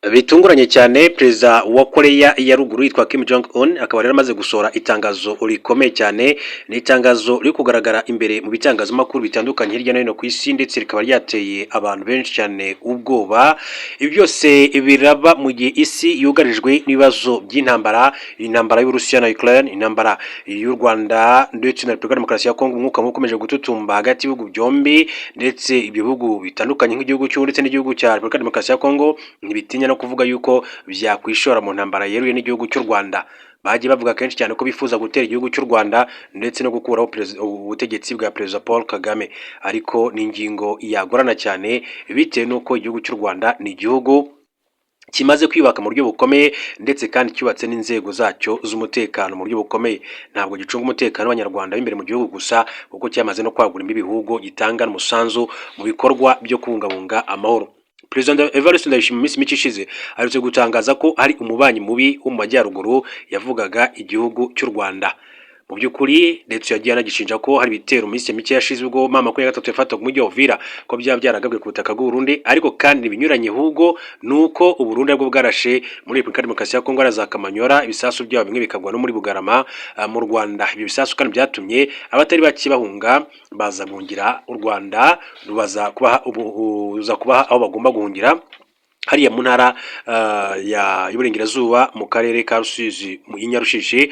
Bitunguranye cyane perezida wa Korea ya ruguru yitwa Kim Jong Un akaba rero amaze gusohora itangazo rikomeye cyane, ni itangazo riri kugaragara imbere mu bitangazamakuru bitandukanye hirya no hino ku isi, ndetse rikaba ryateye abantu benshi cyane ubwoba. Ibi byose biraba mu gihe isi yugarijwe n'ibibazo by'intambara, intambara y'Uburusiya na Ukraine, intambara y'u Rwanda ndetse na Repubulika Demokarasi ya Kongo, umwuka ukomeje gututumba hagati y'ibihugu byombi, ndetse ibihugu bitandukanye nk'igihugu cy'u ndetse n'igihugu cya Repubulika Demokarasi ya Kongo ntibitinya no kuvuga yuko byakwishora mu ntambara yeruye n'igihugu cy'u Rwanda. Bagiye bavuga kenshi cyane ko bifuza gutera igihugu cy'u Rwanda ndetse no gukuraho ubutegetsi bwa Perezida Paul Kagame, ariko ni ingingo yagorana cyane bitewe n'uko igihugu cy'u Rwanda ni igihugu kimaze kwibaka mu buryo bukomeye, ndetse kandi cyubatse n'inzego zacyo z'umutekano mu buryo bukomeye. Ntabwo gicunga umutekano w'abanyarwanda b'imbere mu gihugu gusa, kuko cyamaze no kwagura ibihugu gitanga n'umusanzu mu bikorwa byo kubungabunga amahoro. Perezida Evariste Ndayishimiye mu minsi mike ishize aherutse gutangaza ko hari umubanyi mubi wo mu majyaruguru yavugaga igihugu cy'u Rwanda. Mu by'ukuri ndetse yagiye anagishinja ko hari ibitero mu minsi mike yashize ubwo M23 yafataga umujyi wa Uvira ko byaba byaragabwe ku butaka bw'u Burundi, ariko kandi binyuranye ahubwo nuko u Burundi bwo bwarashe muri Repubulika Demokarasi ya Kongo za Kamanyora ibisasu byabo bimwe bikagwa no muri Bugarama mu Rwanda. Ibi bisasu kandi byatumye abatari bake bahunga baza guhungira u Rwanda, rubaza kubaha aho bagomba guhungira hariya mu ntara y'Iburengerazuba mu karere ka Rusizi mu Nyarushishi.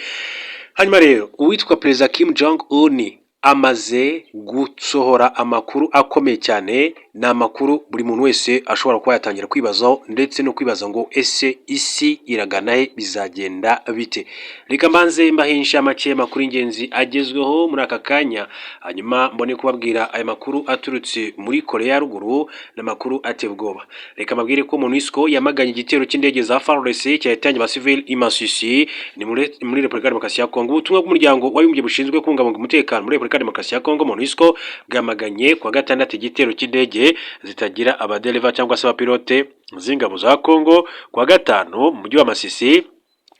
Hanyuma rero uwitwa Perezida Kim Jong Un amaze gusohora amakuru akomeye cyane, ni amakuru buri muntu wese ashobora kuba yatangira kwibazaho, ndetse no kwibaza ngo ese isi iragana he, bizagenda bite. Reka mbanze mbahisha make makuru ingenzi agezweho muri aka kanya, hanyuma mbone kubabwira aya makuru aturutse muri Korea ya ruguru n'amakuru ateye ubwoba. Reka mbabwire ko MONUSCO yamaganye igitero cy'indege za FARDC cyahitanye abasivili i Masisi ni muri Repubulika Demokarasi ya Kongo. Ubutumwa bw'umuryango w'abibumbye bushinzwe kubungabunga umutekano muri Repubulika Demokarasi ya Kongo MONUSCO bwamaganye kuwa gatandatu igitero cy'indege zitagira abadereva cyangwa se abapilote z'ingabo za Kongo kuwa gatanu mu mujyi wa Masisi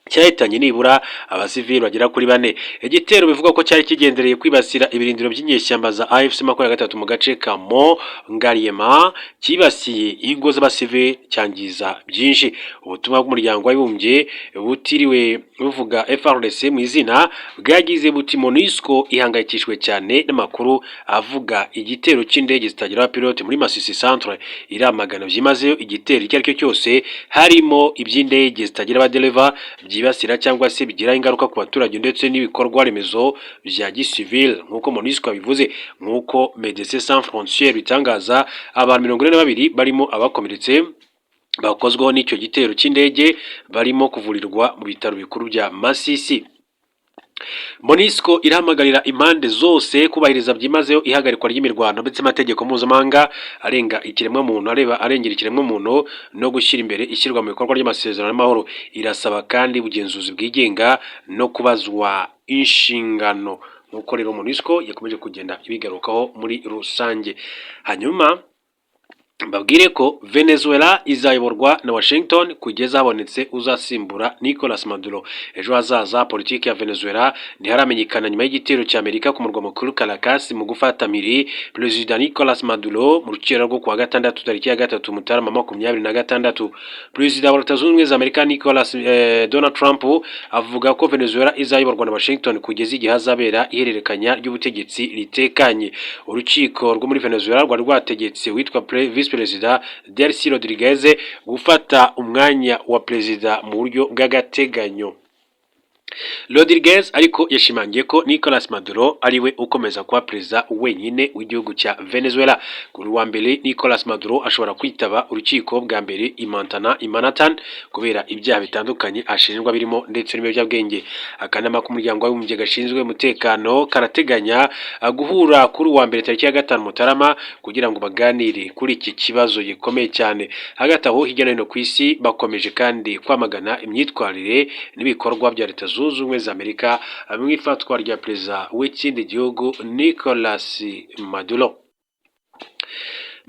cyahitanye nibura abasivili bagera kuri 4. Igitero bivuga ko cyari kigendereye kwibasira ibirindiro by'inyeshyamba za AFC 23 mu gace ka Ngaliema, kibasiye ingo z'abasivili cyangiza byinshi. Ubutumwa bw'umuryango w'abibumbye butiriwe buvuga FARDC mu izina bwagize buti MONUSCO ihangayikishwe cyane n'amakuru avuga igitero cy'indege zitagira abapilote muri Masisi Centre. Iramagana byimazeyo igitero icyo aricyo cyose harimo iby'indege zitagira abadereva byibasira cyangwa se bigira ingaruka ku baturage ndetse n'ibikorwa remezo bya gisivile, nk'uko MONUSCO bivuze. Nk'uko Médecins Sans Frontières bitangaza, abantu 42 barimo abakomeretse bakozweho n'icyo gitero cy'indege barimo kuvurirwa mu bitaro bikuru bya Masisi. MONUSCO irahamagarira impande zose kubahiriza byimazeyo ihagarikwa ry'imirwano ndetse amategeko mpuzamahanga arengera ikiremwamuntu no gushyira imbere ishyirwa mu bikorwa ry'amasezerano y'amahoro. Irasaba kandi ubugenzuzi bwigenga no kubazwa inshingano, nk'uko rero MONUSCO yakomeje kugenda ibigarukaho muri rusange. Hanyuma mbabwire ko Venezuela izayoborwa na Washington kugeza habonetse uzasimbura Nicolas Maduro. Ejo hazaza politiki ya Venezuela ntiharamenyekana nyuma y'igitero cya Amerika ku murwa mukuru Caracas mu gufata mpiri Perezida Nicolas Maduro mu rukera rwo kuwa gatandatu tariki ya 3 Mutarama 2026. Perezida wa Leta Zunze Ubumwe za Amerika Donald Trump avuga ko Venezuela izayoborwa na Washington kugeza igihe hazabera ihererekanya ry'ubutegetsi ritekanye. Urukiko rwo muri Venezuela rwari rwategetse witwa Perezida Delcy Rodriguez gufata umwanya wa perezida mu buryo bw'agateganyo. Rodriguez ariko yashimangiye ko Nicolas Maduro ariwe ukomeza kuba perezida wenyine w'igihugu cya Venezuela. Kuri wa mbere Nicolas Maduro ashobora kwitaba urukiko bwa mbere i Manhattan kubera ibyaha bitandukanye ashinjwa birimo ndetse n'ibiyobyabwenge. Akanama k'umuryango w'abibumbye gashinzwe umutekano karateganya guhura kuri wa mbere tariki ya 5 Mutarama kugira ngo baganire kuri iki kibazo gikomeye cyane. Hagati aho hirya no hino ku isi bakomeje kandi kwamagana imyitwarire n'ibikorwa bya Leta Zunze Ubumwe za Amerika mu ifatwa rya perezida w'ikindi gihugu Nicolas Maduro.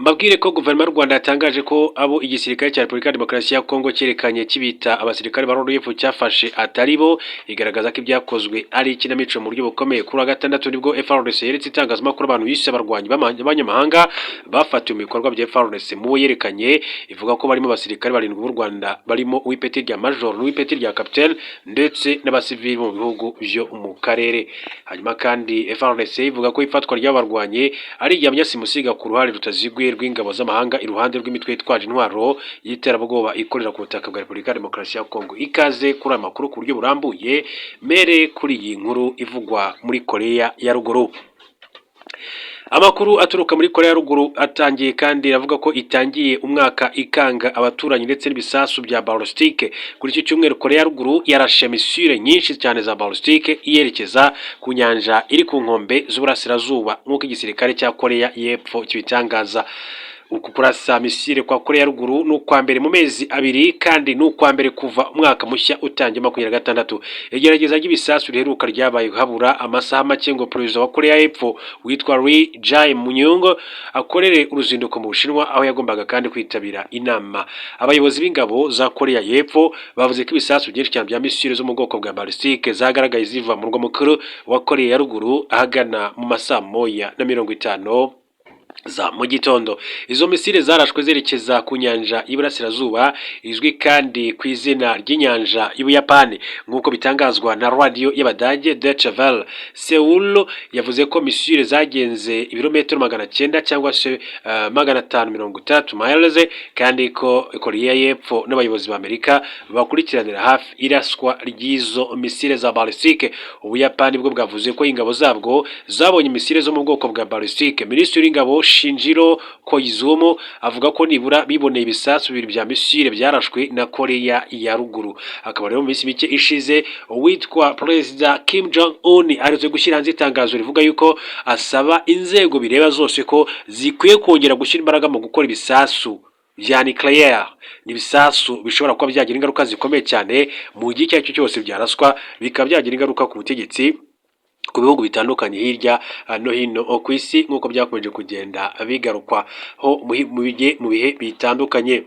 Mbabwire ko guverinoma y'u Rwanda yatangaje ko abo igisirikare cya Repubulika ya Demokarasi ya Kongo cyerekanye kibita abasirikare ba RDF cyafashe atari bo, igaragaza ko ibyakozwe ari ikinamico mu buryo bukomeye. Kuri wa gatandatu nibwo FARDC yeretse itangazamakuru abantu bise abarwanyi b'abanyamahanga bafatiwe mu bikorwa bya FARDC. Mu bo yerekanye ivuga ko barimo abasirikare barindwi b'u Rwanda, barimo uw'ipeti rya major n'uw'ipeti rya capitaine ndetse n'abasivili mu bihugu byo mu karere. Hanyuma kandi FARDC ivuga ko ifatwa ry'abarwanyi ari igihamya simusiga ku ruhare rutaziguye rw'ingabo z'amahanga iruhande rw'imitwe yitwaje intwaro y'iterabwoba ikorera ku butaka bwa Repubulika ya Demokarasi ya Kongo. Ikaze kuri aya makuru ku buryo burambuye, mere kuri iyi nkuru ivugwa muri Korea ya Ruguru. Amakuru aturuka muri Korea ya Ruguru atangiye kandi avuga ko itangiye umwaka ikanga abaturanyi ndetse n'ibisasu bya balistike. Kuri iki cyumweru Korea ya Ruguru yarashe misile nyinshi cyane za balistike iyerekeza ku nyanja iri ku nkombe z'uburasirazuba nk'uko igisirikare cya Korea y'Epfo kibitangaza. Uku kurasa misile kwa Korea ya Ruguru n'ukwa mbere mu mezi abiri kandi n'ukwa mbere kuva umwaka mushya utangiye 2026. Igerageza ry'ibisasu riheruka ryabaye habura amasaha make ngo perezida wa Korea y'Epfo witwa Lee Jae-myung akorere uruzinduko mu Bushinwa, aho yagombaga kandi kwitabira inama. Abayobozi b'ingabo za Korea y'Epfo bavuze ko ibisasu byinshi cyane bya misile zo mu bwoko bwa balistike zagaragaye ziva mu murwa mukuru wa Korea ya Ruguru ahagana mu masaa 1:50 za mu gitondo. Izo misile zarashwe zerekeza ku nyanja y'Iburasirazuba izwi kandi ku izina ry'inyanja y'Ubuyapani nk'uko bitangazwa na radio y'Abadage Deutsche Welle. Seoul yavuze ko misile zagenze ibirometero 900 cyangwa se 530 miles, kandi ko Korea y'Epfo n'abayobozi b'Amerika bakurikiranira hafi iraswa ry'izo misile za balistike. Ubuyapani bwo bwavuze ko ingabo zabwo zabonye misile zo mu bwoko bwa balistike. Minisitiri w'ingabo Shinjiro Koizumi avuga ko nibura biboneye ibisasu bibiri bya misile byarashwe na Korea ya Ruguru. Akaba rero mu minsi mike ishize uwitwa Perezida Kim Jong Un arize gushyira hanze itangazo rivuga yuko asaba inzego bireba zose ko zikwiye kongera gushyira imbaraga mu gukora ibisasu bya nucleaire. Nibisasu bishobora kuba byagira ingaruka zikomeye cyane mu gihe cyacyo cyose byaraswa, bikaba byagira ingaruka ku butegetsi ku bihugu bitandukanye hirya no hino ku isi nk'uko byakomeje kugenda bigarukwa ho mu bihe bitandukanye.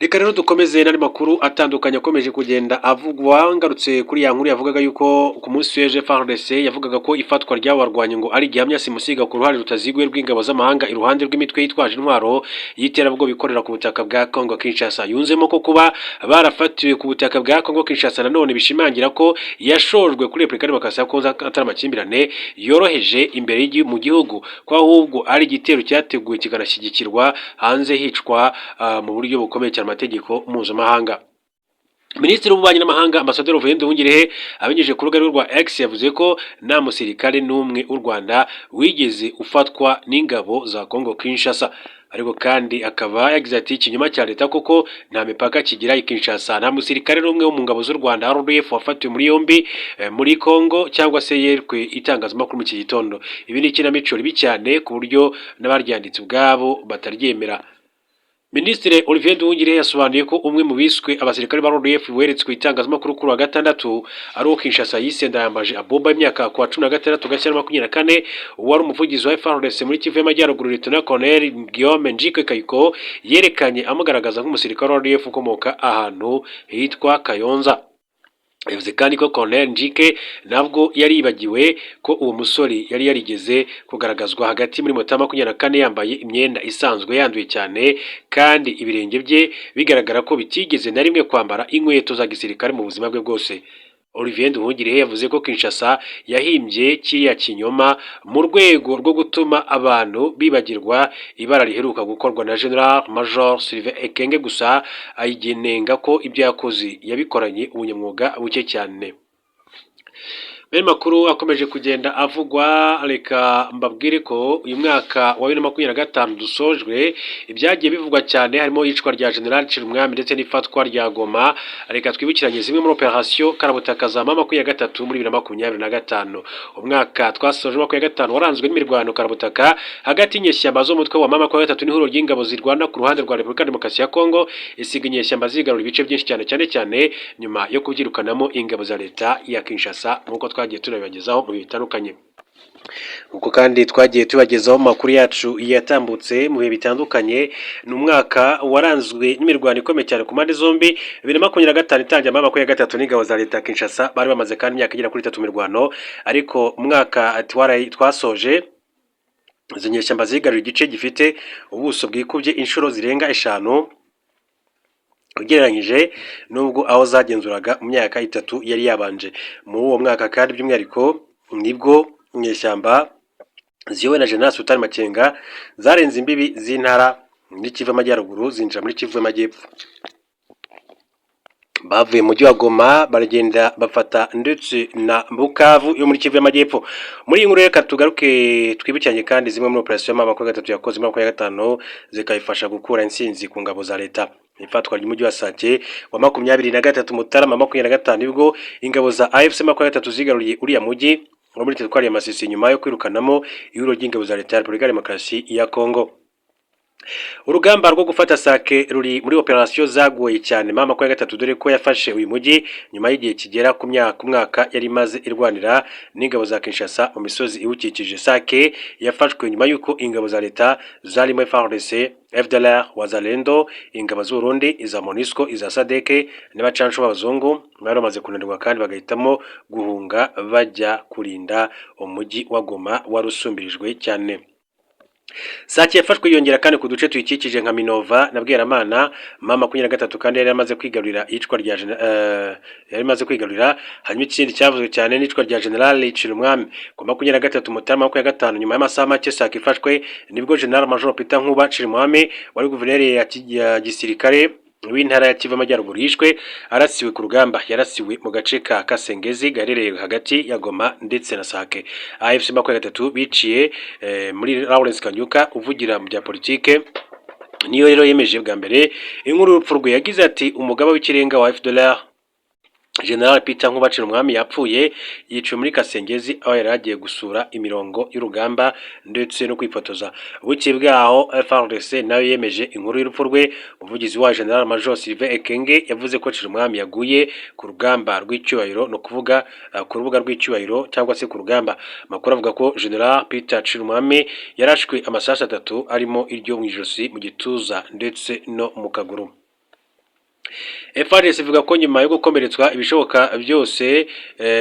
Reka rero dukomeze n'andi makuru atandukanye akomeje kugenda avugwa. Ngarutse kuri ya nkuru yavugaga yuko ku munsi w'ejo FARDC yavugaga ko ifatwa ry'abarwanyi ngo ari gihamya simusiga ku ruhare rutaziguye rw'ingabo z'amahanga iruhande rw'imitwe yitwaje intwaro y'iterabwoba bikorera ku butaka bwa Kongo Kinshasa. Yunzemo ko kuba barafatiwe ku butaka bwa Kongo Kinshasa nanone bishimangira ko yashojwe kuri Repubulika ya Demokarasi ya Kongo atari amakimbirane yoroheje imbere mu gihugu, ko ahubwo ari igitero cyateguwe kiganashyigikirwa hanze hicwa mu buryo bukomeye cyane amategeko mpuzamahanga. Minisitiri w'ububanyi n'amahanga Ambasaderi Olivier Nduhungirehe abinyujije ku rubuga rwa X yavuze ko nta musirikare n'umwe w'u Rwanda wigeze ufatwa n'ingabo za Kongo Kinshasa. Ariko kandi akaba yagize ati ikinyoma cya leta koko nta mipaka kigira i Kinshasa. Nta musirikare n'umwe wo mu ngabo z'u Rwanda RDF wafatiwe muri yombi muri Kongo cyangwa se yerwe itangazamakuru mu iki gitondo. Ibi ni ikinamico ribi cyane ku buryo n'abaryanditse ubwabo bataryemera. Minisitiri Olivier Nduhungirehe yasobanuye ko umwe mu biswe abasirikare ba RDF weretswe itangazamakuru kuri wa gatandatu ari uwo Kinshasa yise Ndayambaje Aboba imyaka kwa 16 Gashyantare 2024, uwari umuvugizi wa FARDC muri Kivu y'Amajyaruguru Lieutenant Colonel Guillaume Njike Kayiko yerekanye amugaragaza nk'umusirikare wa RDF ukomoka ahantu hitwa Kayonza. Yavuze kandi ko Colonel Njike nabwo yaribagiwe ko uwo musore yari yarigeze kugaragazwa hagati muri Mutarama 2024 yambaye imyenda isanzwe yanduye cyane kandi ibirenge bye bigaragara ko bitigeze na rimwe kwambara inkweto za gisirikare mu buzima bwe bwose. Olivier Nduhungirehe yavuze ko Kinshasa yahimbye kiriya kinyoma mu rwego rwo gutuma abantu bibagirwa ibara riheruka gukorwa na General Major Sylvain Ekenge, gusa ayigenenga ko ibyo yakoze yabikoranye ubunyamwuga buke cyane. Bene makuru akomeje kugenda avugwa. Reka mbabwire ko uyu mwaka wa 2025 dusojwe ibyagiye bivugwa cyane harimo yicwa rya General Chirumwami ndetse n'ifatwa rya Goma. Reka twibukiranye zimwe muri operation Karabutaka za mama 23 muri 2025. Umwaka twasoje wa 25 waranzwe n'imirwano Karabutaka hagati y'inyeshyamba zo mutwe wa mama 23 n'ihuro ry'ingabo zirwana ku ruhande rwa Repubulika ya Demokarasi ya Kongo, isiga inyeshyamba zigarura ibice byinshi cyane nyuma yo kubyirukanamo ingabo za leta ya Kinshasa nk'uko twagiye tunabibagezaho mu bitandukanye. uko kandi twagiye tubagezaho amakuru yacu yatambutse mu bihe bitandukanye. Ni umwaka waranzwe n'imirwano ikomeye cyane ku mpande zombi. 2025 itangira mu 2023 n'ingabo za leta ya Kinshasa bari bamaze kandi imyaka igera kuri 3 mirwano, ariko umwaka twasoje izo nyeshyamba zigaruriye igice gifite ubuso bwikubye inshuro zirenga 5 ugereranyije nubwo aho zagenzuraga mu myaka 3 yari yabanje. Muri uwo mwaka kandi by'umwihariko nibwo inyeshyamba ziyobowe na General Sultan Makenga zarenze imbibi z'intara muri Kivu y'Amajyaruguru zinjira muri Kivu y'Amajyepfo. Bavuye mu mujyi wa Goma baragenda bafata ndetse na Bukavu yo muri Kivu y'Amajyepfo. Muri iyi nkuru reka tugaruke twibukiranye kandi zimwe muri operation y'amakuru 3 yakoze mu 2025 zikayifasha gukura insinzi ku ngabo za leta. Ifatwa ry'umujyi wa Sake wa 23 Mutarama 2025 nibwo ingabo za AFC 23 zigaruriye uriya mujyi muri teritwari ya Masisi nyuma yo kwirukanamo ihuriro ry'ingabo za leta ya Repubulika ya Demokarasi ya Kongo. Urugamba rwo gufata Sake ruri muri operation zagoye cyane mama kwa gatatu, dore ko yafashe uyu mujyi nyuma y'igihe kigera ku mwaka yari maze irwanira n'ingabo za Kinshasa mu misozi iwukikije. Sake yafashwe nyuma y'uko ingabo za leta zarimo FARDC, FDLR, Wazalendo, ingabo z'u Burundi, iza MONUSCO, iza SADC n'abacansho b'abazungu bari bamaze kunanirwa kandi bagahitamo guhunga bajya kurinda umujyi wa Goma warusumbirijwe cyane. Sake yafashwe yongera kandi ku duce tuyikikije nka Minova na Bweramana mama 23 kandi yari amaze kwigarurira icwa rya yari amaze kwigarurira. Hanyuma ikindi cyavuzwe cyane n'icwa rya General Chirumwami ku 23 Mutarama 2025 nyuma y'amasaha make Sake ifashwe nibwo General Major Peter Nkuba Chirumwami wari guverineri ya gisirikare w'intara ya Kivu y'Amajyaruguru yishwe arasiwe ku rugamba. Yarasiwe mu gace ka Kasengezi gaherereye hagati ya Goma ndetse na Sake. AFC 23 biciye muri Lawrence Kanyuka uvugira mu bya politike niyo rero yemeje bwa mbere inkuru y'urupfu rwe. Yagize ati umugaba w'ikirenga wa FDLR General Peter Nkuba Chirumwami yapfuye yiciwe muri Kasengezi aho yari agiye gusura imirongo y'urugamba ndetse no kwifotoza. Buke bwaho FARDC nayo yemeje inkuru y'urupfu rwe. Umuvugizi wa General Major Sylvain Ekenge yavuze ko Chirumwami yaguye ku rugamba rw'icyubahiro, no kuvuga ku rubuga rw'icyubahiro cyangwa se ku rugamba. Makuru avuga ko General Peter Chirumwami yarashwe amasasu 3 arimo iryo mu ijosi, mu gituza ndetse no mu kaguru. FARDC ivuga ko nyuma yo gukomeretswa ibishoboka byose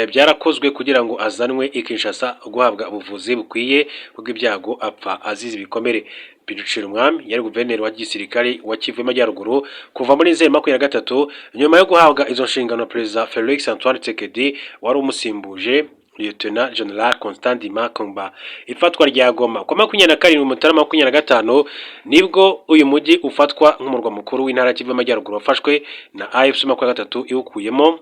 byarakozwe kugira ngo azanwe Kinshasa guhabwa ubuvuzi bukwiye bw'ibyago apfa azize ibikomere. Peter Chirumwami yari guverineri wa gisirikare wa Kivu y'Amajyaruguru kuva muri Nzeri 23 nyuma yo guhabwa izo nshingano Perezida Felix Antoine Tshisekedi wari umusimbuje Lieutenant General Constant Makomba. Ifatwa rya Goma kwa 27 Mutarama 2025 nibwo uyu mujyi ufatwa nk'umurwa mukuru w'intara Kivu y'Amajyaruguru wafashwe na AFC 23 iwukuyemo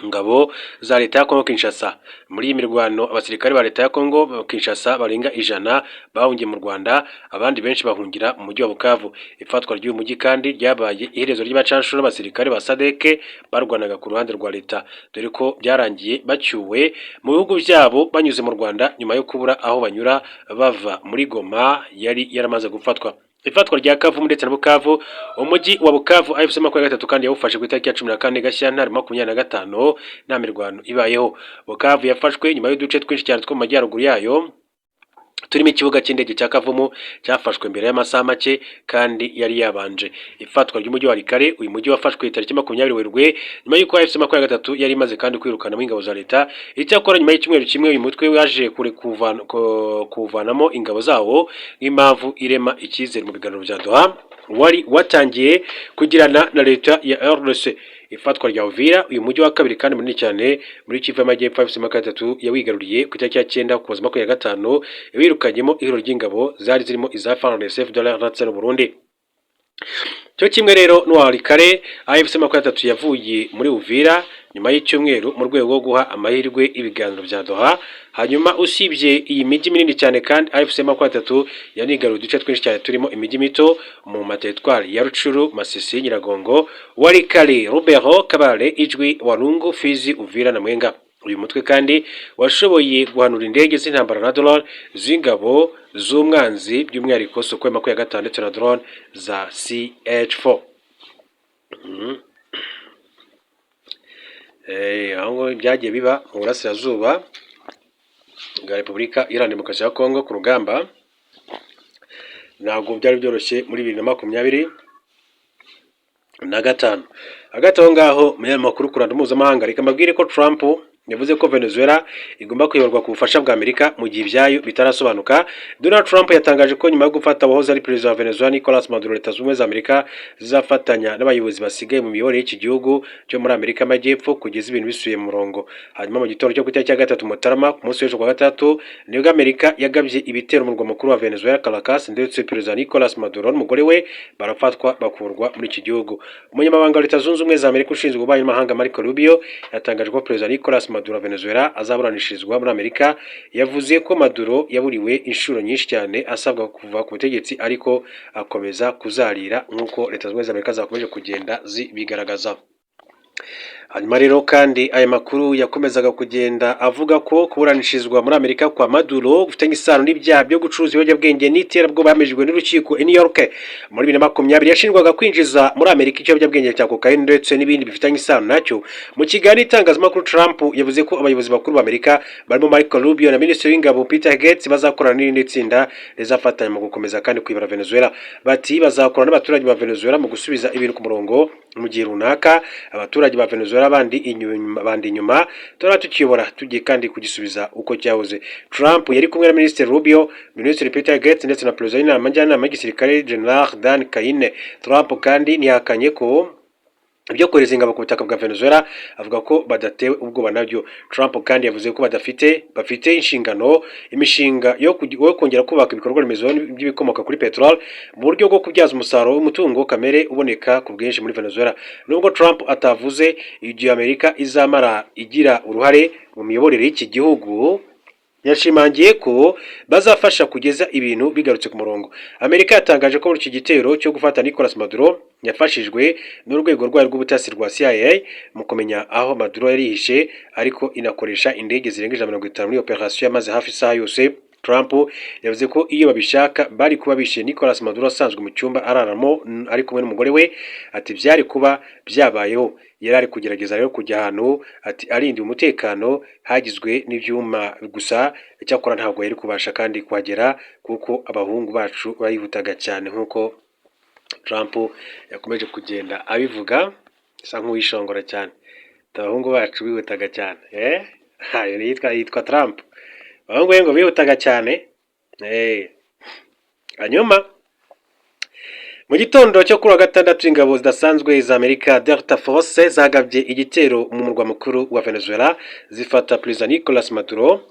ngabo za leta ya Kongo Kinshasa. Muri imirwano abasirikare ba leta ya Kongo Kinshasa barenga 100 bahungiye mu Rwanda, abandi benshi bahungira mu mujyi wa Bukavu. Ifatwa ry'uyu mujyi kandi ryabaye iherezo ry'abacanshuro abasirikare ba SADC barwanaga ku ruhande rwa leta, dore ko byarangiye bacyuwe mu bihugu byabo banyuze mu Rwanda nyuma yo kubura aho banyura bava muri Goma yari yaramaze gufatwa. Ifatwa rya Kavumu ndetse na Bukavu, umujyi wa Bukavu AFC 23 kandi yawufashe ku itariki ya 14 Gashyantare 2025 nta mirwano ibayeho. Bukavu yafashwe nyuma y'uduce twinshi cyane two mu majyaruguru yayo turimo ikibuga cy'indege cya Kavumu cyafashwe mbere y'amasaha make kandi yari yabanje. Ifatwa ry'umujyi wa Rikare, uyu mujyi wafashwe itariki 20 Werurwe nyuma y'uko AFC 23 yari imaze kandi kwirukana mu ingabo za leta. Icyakora nyuma y'icyumweru kimwe uyu mutwe waje kuvanamo ingabo zawo nk'impamvu irema icyizere mu biganiro bya Doha wari watangiye kugirana na leta ya RDC. Ifatwa rya Uvira, uyu mujyi wa kabiri kandi munini cyane muri Kivu y'Amajyepfo AFC 23 yawigaruriye ku itariki ya 9 kuza 25 wirukanyemo ihuriro ry'ingabo zari zirimo iza FARDC, FDLR ndetse n'u Burundi. Cyo kimwe rero n'uwarikare AFC 23 yavuye muri Uvira nyuma y'icyumweru mu rwego rwo guha amahirwe ibiganiro bya Doha. Hanyuma usibye iyi mijyi minini cyane kandi AFC 23 yanigaruye uduce twinshi cyane turimo imijyi mito mu materitwari ya Rucuru, Masisi, Nyiragongo, Warikare, Rubero, Kabale, Ijwi, Walungu, Fizi, Uvira na Mwenga. Uyu mutwe kandi washoboye guhanura indege z'intambara na drone z'ingabo z'umwanzi by'umwihariko Sukhoi 25 ndetse na drone za CH4. Aho byagiye biba mu burasirazuba bwa Repubulika Iharanira Demokarasi ya Kongo ku rugamba ntabwo byari byoroshye muri 2025. Hagati aho ngaho mu makuru ku ruhando mpuzamahanga, reka mbabwire ko Trump yavuze ko Venezuela igomba kuyoborwa ku bufasha bwa Amerika mu gihe ibyayo bitarasobanuka. Donald Trump yatangaje ko nyuma yo gufata abahoze ari perezida wa Venezuela Nicolas Maduro, Leta Zunze Ubumwe za Amerika zizafatanya n'abayobozi basigaye mu miyoborere y'iki gihugu cyo muri Amerika y'Amajyepfo kugeza ibintu bisubiye mu murongo. Hanyuma mu gitondo cyo ku itariki ya 3 Mutarama ku munsi w'ejo kwa gatatu nibwo Amerika yagabye ibitero mu murwa mukuru wa Venezuela Caracas, ndetse perezida Nicolas Maduro n'umugore we barafatwa bakurwa muri iki gihugu. Umunyamabanga wa Leta Zunze Ubumwe za Amerika ushinzwe ububanyi n'amahanga Marco Rubio yatangaje ko perezida Nicolas Maduro wa Venezuela azaburanishirizwa muri Amerika. Yavuze ko Maduro yaburiwe inshuro nyinshi cyane asabwa kuva ku butegetsi, ariko akomeza kuzarira nk'uko Leta Zunze Ubumwe za Amerika zakomeje kugenda zibigaragaza. Hanyuma rero kandi aya makuru yakomezaga kugenda avuga ko kuburanishirizwa muri Amerika kwa Maduro gufitanye isano n'ibyaha byo gucuruza ibiyobyabwenge n'iterabwoba bamejwe n'urukiko i New York muri 2020. Yashinjwaga kwinjiza muri Amerika ikiyobyabwenge cya cocaine ndetse n'ibindi bifitanye isano nacyo. Mu kiganiro itangazamakuru, Trump yavuze ko abayobozi bakuru ba Amerika barimo Marco Rubio na Minisitiri w'Ingabo Peter Gates bazakorana n'irindi tsinda rizafatanya mu gukomeza kandi kuyobora Venezuela. Bati bazakorana n'abaturage ba Venezuela mu gusubiza ibintu ku murongo mu gihe runaka. Abaturage ba Venezuela bandi inyuma tora tukiyobora tugiye kandi kugisubiza uko cyahoze. Trump yari kumwe na Minisitiri Rubio, Minisitiri Peter Gates ndetse na Perezida w'inama njyanama y'igisirikare General Dan Kaine. Trump kandi ntiyahakanye ko ibyo kohereza ingabo ku butaka bwa Venezuela, avuga ko badatewe ubwoba nabyo. Trump kandi yavuze ko bafite imishinga yo kongera kubaka ibikorwa remezo by'ibikomoka kuri petrol mu buryo bwo kubyaza umusaruro w'umutungo kamere uboneka ku bwinshi muri Venezuela. Nubwo Trump atavuze igihe Amerika izamara igira uruhare mu miyoborere y'iki gihugu, yashimangiye ko bazafasha kugeza ibintu bigarutse ku murongo. Amerika yatangaje ko muri iki gitero cyo gufata Nicolas Maduro yafashijwe n'urwego rwayo rw'ubutasi rwa CIA mu kumenya aho Maduro yarihishe, ariko inakoresha indege zirenga 150 muri operation yamaze hafi isaha yose. Trump yavuze ko iyo babishaka bari kuba bishe Nicolas Maduro asanzwe mu cyumba araramo ari kumwe n'umugore we, ati byari kuba byabayeho. Yari ari kugerageza rero kujya ahantu ati arindi umutekano hagizwe n'ibyuma gusa, cyakora ntabwo yari kubasha kandi kuhagera kuko abahungu bacu bayihutaga cyane, nk'uko Trump yakomeje kugenda abivuga isa nk'uwishongora cyane. Abahungu bacu bihutaga cyane, hayo yitwa Trump. Abahungu ngo bihutaga cyane. Hanyuma mu gitondo cyo kuri wa gatandatu ingabo zidasanzwe za Amerika Delta Force zagabye igitero mu murwa mukuru wa Venezuela zifata Perezida Nicolas Maduro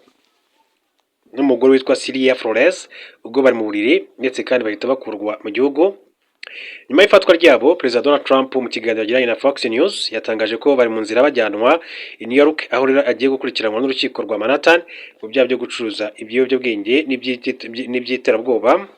n'umugore witwa Cilia Flores ubwo bari mu buriri, ndetse kandi bahita bakurwa mu gihugu. Nyuma y'ifatwa ryabo, Perezida Donald Trump mu kiganiro yagiranye na Fox News yatangaje ko bari mu nzira bajyanwa i New York, aho rero agiye gukurikiranwa n'urukiko rwa Manhattan mu byaha byo gucuruza ibiyobyabwenge n'iby'iterabwoba.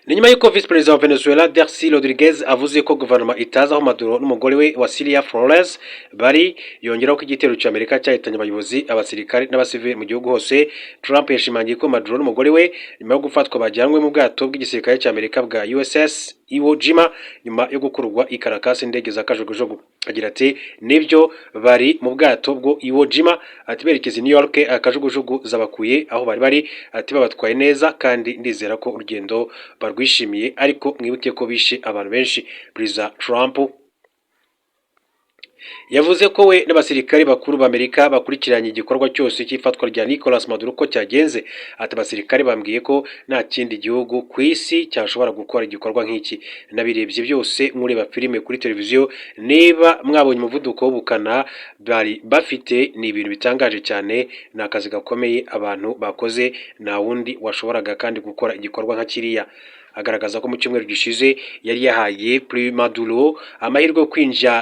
Ni nyuma y'uko Vice Perezida wa Venezuela Delcy Rodriguez avuze ko guverinoma itazi aho Maduro n'umugore we wa Cilia Flores bari, yongeraho ko igitero cya Amerika cyahitanye abayobozi, abasirikare n'abasivili mu gihugu hose. Trump yashimangiye ko Maduro n'umugore we nyuma yo gufatwa bajyanwe mu bwato bw'igisirikare cya Amerika bwa USS Iwo Jima nyuma yo gukurwa i Caracas indege za kajugujugu. Agira ati nibyo bari mu bwato bwo Iwo Jima, ati berekeza New York, akajugujugu zabakuye aho bari, ati babatwaye neza kandi ndizera ko urugendo barwishimiye, ariko mwibuke ko bishe abantu benshi. Perezida Trump yavuze ko we n'abasirikare bakuru b'Amerika bakurikiranye igikorwa cyose cy'ifatwa rya Nicolas Maduro ko cyagenze. Ati abasirikare bambwiye ko nta kindi gihugu ku isi cyashobora gukora igikorwa nk'iki. Nabirebye byose mureba filime kuri televiziyo, niba mwabonye umuvuduko w'ubukana bari bafite ni ibintu bitangaje cyane, ni akazi gakomeye abantu bakoze, nta wundi washoboraga kandi gukora igikorwa nka kiriya. Agaragaza ko mu cyumweru gishize yari yahaye Maduro amahirwe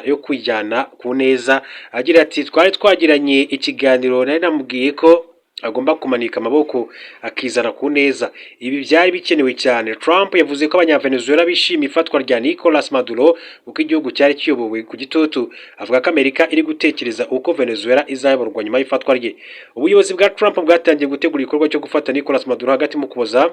yo kwijyana ku neza. Agira ati twari twagiranye ikiganiro, nari namubwiye ko agomba kumanika amaboko akizana ku neza, ibi byari bikenewe cyane. Trump yavuze ko abanyavenezuela bishimiye ifatwa rya Nicolas Maduro kuko igihugu cyari kiyobowe ku gitutu. Avuga ko Amerika iri gutekereza uko Venezuela izayoborwa nyuma y'ifatwa rye. Ubuyobozi bwa Trump bwatangiye gutegura igikorwa cyo gufata Nicolas Maduro hagati mu Ukuboza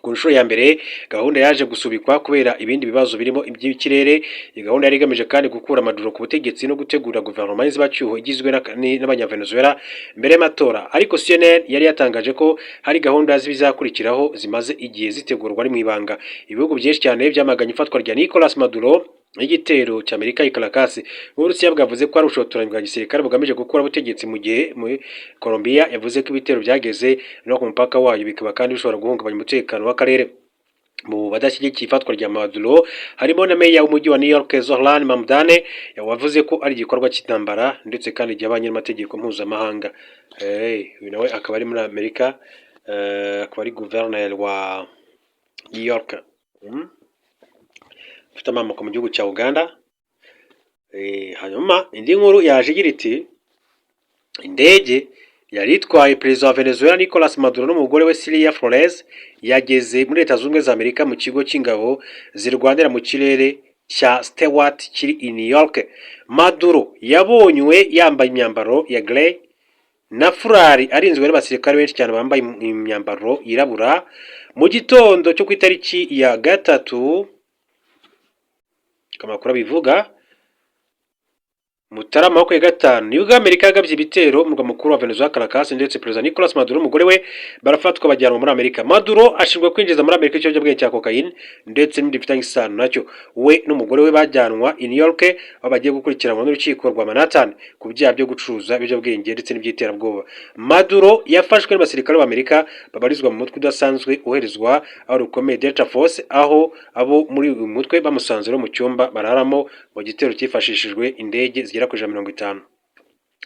ku nshuro ya mbere gahunda yaje gusubikwa kubera ibindi bibazo birimo iby'ikirere. Iyi gahunda yari igamije kandi gukura Maduro ku butegetsi no gutegura guverinoma y'inzibacyuho igizwe n'abanyavenezuela mbere y'amatora, ariko CNN yari yatangaje ko hari gahunda zizakurikiraho zimaze igihe zitegurwa ari mu ibanga. Ibihugu byinshi cyane byamaganye ifatwa rya Nicolas Maduro n'igitero cy'Amerika i Caracas. Uburusiya bwavuze ko ari ubushotoranyi bwa gisirikare bugamije gukura ubutegetsi, mu gihe muri Colombia yavuze ko ibitero byageze no ku mupaka wayo, bikaba kandi bishobora guhungabanya umutekano w'akarere. Mu badashyigikiye ifatwa rya Maduro harimo na meya w'umujyi wa New York Zohran Mamdani wavuze ko ari igikorwa cy'intambara ndetse kandi gihwanye n'amategeko mpuzamahanga. Uyu nawe akaba ari muri Amerika, akaba ari guverineri wa New York ufite amamuko mu gihugu cya Uganda. Hanyuma indi nkuru yaje igira iti indege yari itwaye perezida wa Venezuela Nicolas Maduro n'umugore we Cilia Flores yageze muri Leta Zunze Ubumwe za Amerika mu kigo cy'ingabo zirwanira mu kirere cya Stewart kiri i New York. Maduro yabonywe yambaye imyambaro ya grey na furari arinzwe n'abasirikare benshi cyane bambaye imyambaro yirabura mu gitondo cyo ku itariki ya gatatu, kamakuru bivuga Mutarama wa 2025 nibwo Amerika yagabye ibitero mu mukuru wa Venezuela Caracas, ndetse perezida Nicolas Maduro n'umugore we barafatwa bajyanwa muri Amerika. Maduro ashinjwa kwinjiza muri Amerika ikiyobyabwenge cya cocaine ndetse n'ibindi bifitanye isano nacyo. We n'umugore we bajyanwa i New York aho bagiye gukurikiranwa n'urukiko rwa Manhattan ku byaha byo gucuruza ibiyobyabwenge ndetse n'iby'iterabwoba. Maduro yafashwe n'abasirikare b'Amerika babarizwa mu mutwe udasanzwe uherezwa aho rukomeye Delta Force, aho abo muri uyu mutwe bamusanze mu cyumba bararamo mu gitero cyifashishijwe indege zigera ku 150.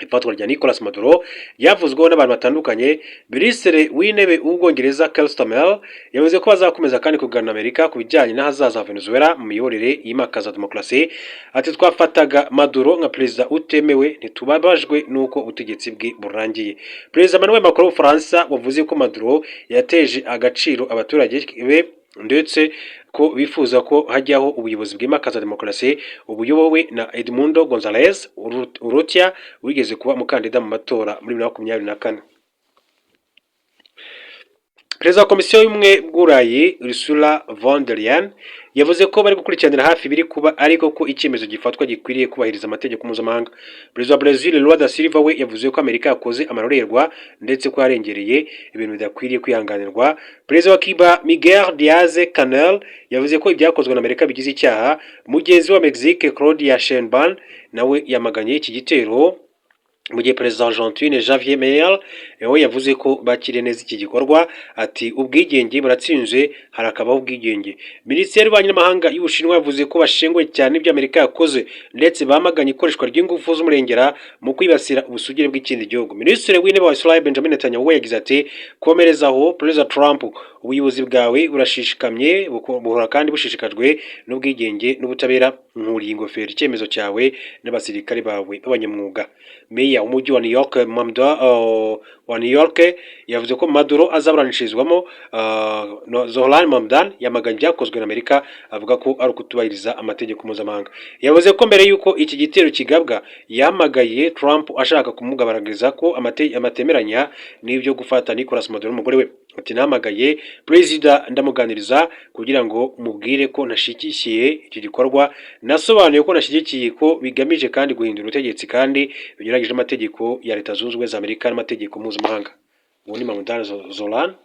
Ifatwa rya Nicolas Maduro yavuzweho n'abantu batandukanye. Minisitiri w'intebe w'Ubwongereza Keir Starmer yavuze ko bazakomeza kandi kuganira Amerika ku bijyanye n'ahazaza Venezuela mu miyoborere y'imakaza demokarasi. Ati twafataga Maduro nka perezida utemewe, ntitubabajwe n'uko ubutegetsi bwe burangiye. Perezida Emmanuel Macron w'Ubufaransa wavuze ko Maduro yateje agaciro abaturage be ndetse ko bifuza ko hajyaho ubuyobozi bw'imakaza demokarasi ubuyobowe na Edmundo González Urrutia wigeze kuba umukandida mu matora muri 2024. Perezida wa Komisiyo y'Ubumwe bw'Uburayi Ursula von der Leyen yavuze ko bari gukurikiranira hafi biri kuba, ariko ko icyemezo gifatwa gikwiriye kubahiriza amategeko mpuzamahanga. Perezida wa Brazil Lula da Silva we yavuze ko Amerika yakoze amarorerwa ndetse ko yarengereye ibintu bidakwiriye kwihanganirwa. Perezida wa Cuba Miguel Diaz-Canel yavuze ko ibyakozwe na Amerika bigize icyaha. Mugenzi wa Mexique Claudia Sheinbaum nawe yamaganye iki gitero, mu gihe perezida wa Argentine Javier Milei we yavuze ko bakiriye neza iki gikorwa. Ati ubwigenge buratsinze, harakabaho ubwigenge. Minisitiri w'Ububanyi n'Amahanga y'Ubushinwa yavuze ko bashenguwe cyane ibyo Amerika yakoze ndetse bamaganye ikoreshwa ry'ingufu z'umurengera mu kwibasira ubusugire bw'ikindi gihugu. Minisitiri w'Intebe wa Israel Benjamin Netanyahu we yagize ati komerezaho Perezida Trump, ubuyobozi bwawe burashishikamye buhora kandi bushishikajwe n'ubwigenge n'ubutabera. Nkuriye ingofero icyemezo cyawe n'abasirikare bawe b'abanyamwuga. Meya umujyi wa New York wa New York yavuze ko Maduro azaburanishirizwamo. Zohran Mamdani yamaganye ibyakozwe na Amerika avuga ko ari ukutubahiriza amategeko mpuzamahanga. Yavuze ko mbere y'uko iki gitero kigabwa yamagaye Trump ashaka kumugaragariza ko amatemeranya n'ibyo gufata Nicolas Maduro n'umugore we. Ati namagaye perezida ndamuganiriza kugira ngo mubwire ko nashyigikiye iki gikorwa, nasobanuye ko nashyigikiye ko bigamije kandi guhindura ubutegetsi kandi binyuranyije amategeko ya Leta Zunze Ubumwe za Amerika n'amategeko mpuzamahanga. Ubu ni Mamdani Zohran.